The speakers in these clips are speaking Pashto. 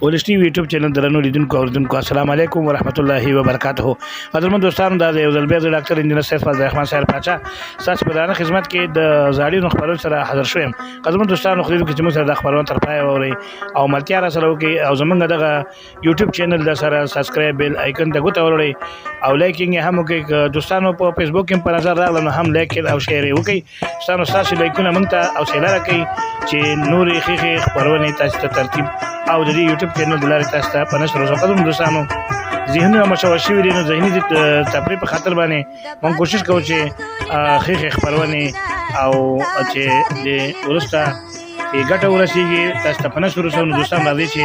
ولش ټي وي یوټیوب چینل درنو لیدونکو اوریدونکو السلام علیکم ورحمت الله وبرکاته. قدرمن دوستانو دا یو ځل بیا د ډاکټر انجنیر سید فضل الرحمن صاحب پاچا تاسو په دغه خدمت کې د زاړي خبرونو سره حاضر شوم. قدرمن دوستانو خو دې چې موږ سره د خبرونو تر پای اوري او ملتیا را سره وکي او زمونږ دغه یوټیوب چینل د سره سبسکرایب بیل آیکن ته غوته ورړي او لایکینګ هم وکي. دوستانو په فیسبوک کې په نظر راغلم هم لایک او شیر وکي. تاسو لایکونه مونږ ته او شیر راکړئ چې نورې خېخې خبرونه تاسو ته ترتیب او د یوټیوب چینل د لارې تاسو ته په نشر وسو. قدم دوستانو ذهنونه مشوش شوي دي نو ذهني تفریح په خاطر باندې موږ کوشش کوو چې خېخې خبرونه او چې د ورسته ګټه ورسیږي تاسو ته په نشر وسو. نو دوستان راځي چې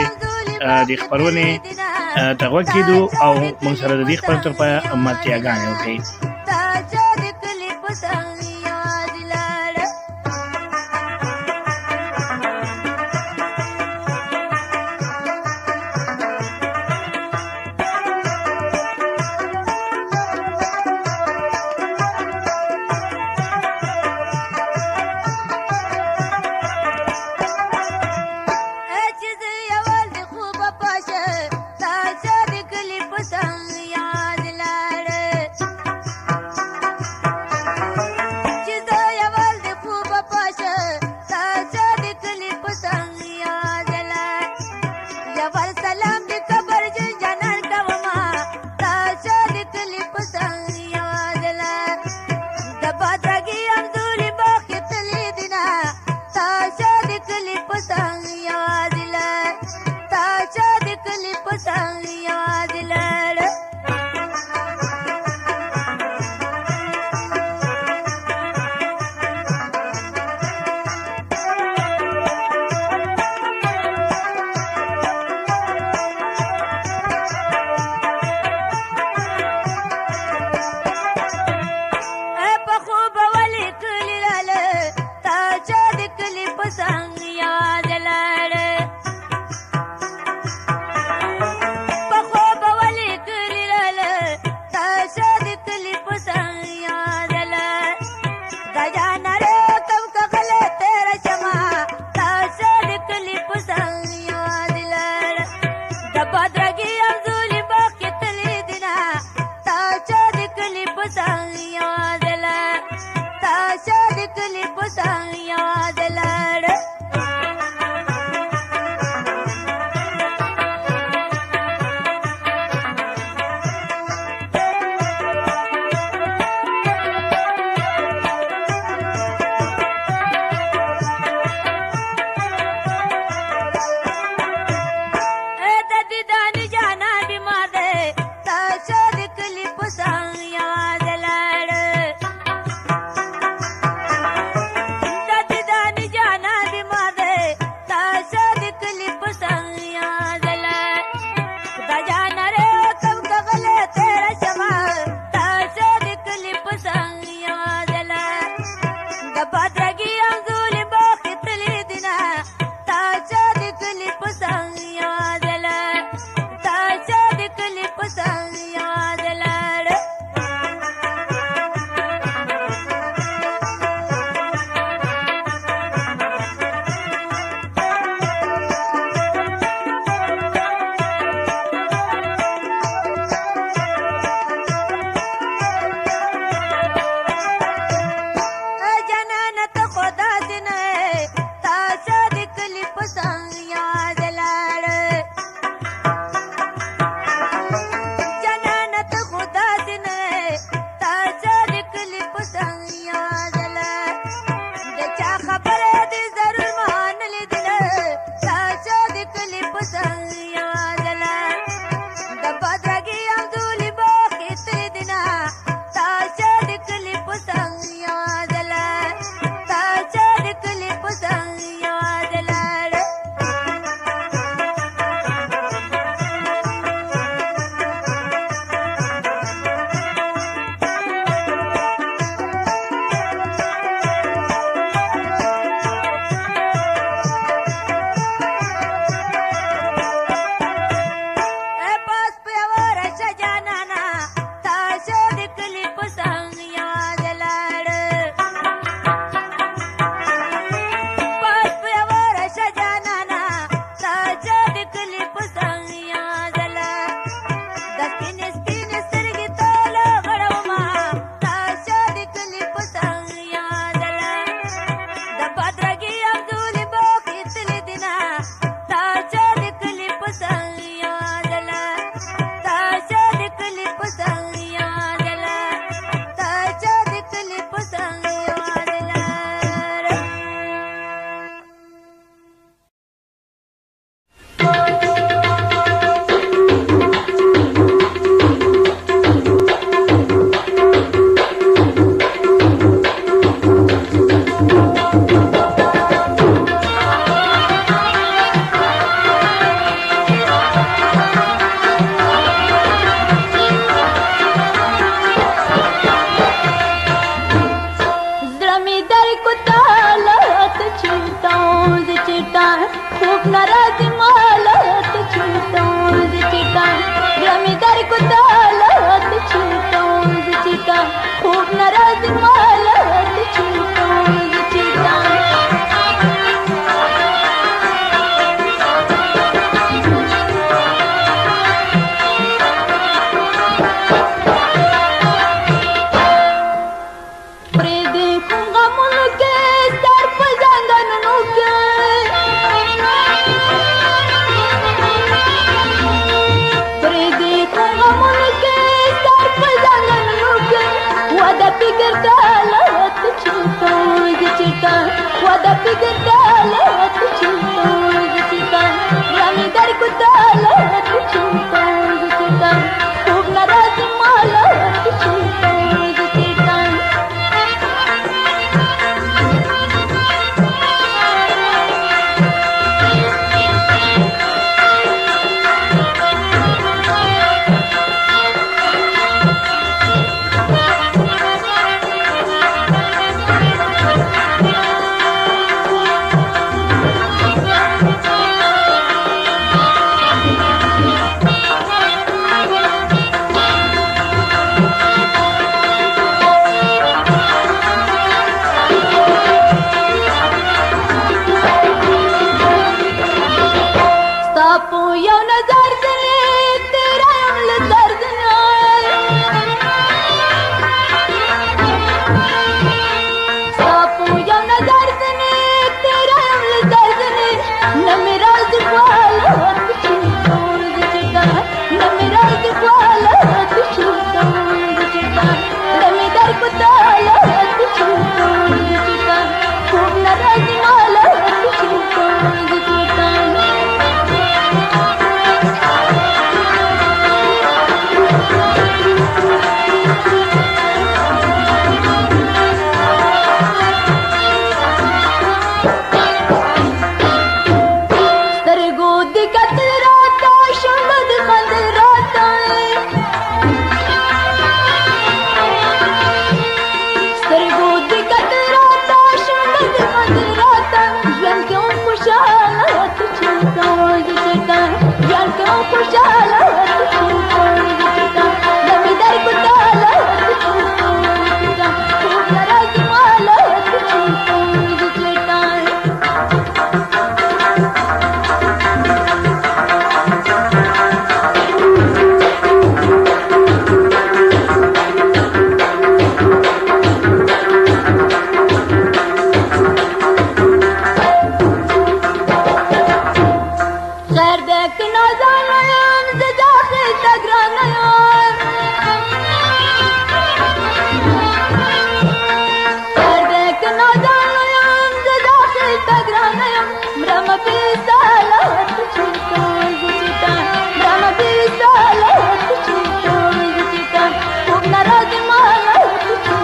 د خبرونه تغوږ کېدو او موږ سره د دې خبرو تر پایه ملتیاګانې وکړئ.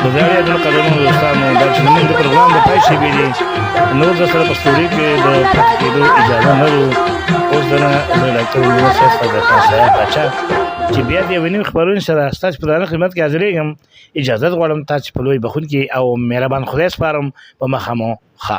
د زړې د قدرونو دوستانو دا چې زموږ د پروګرام د پای شېبې دي نور د سره په سټوډیو کې د پاتې کېدو اجازه نه لرو. اوس دنه د ډاکټر میرویس صاحب عبدالرحمن صاحب پاچا چې بیا د یوې نوې خپرونې سره ستاسو په درانه خدمت کې حاضرېږم. اجازت غواړم تاسو په لوی بخښونکي او مهربان خدای سپارم. په مخه مو ښه.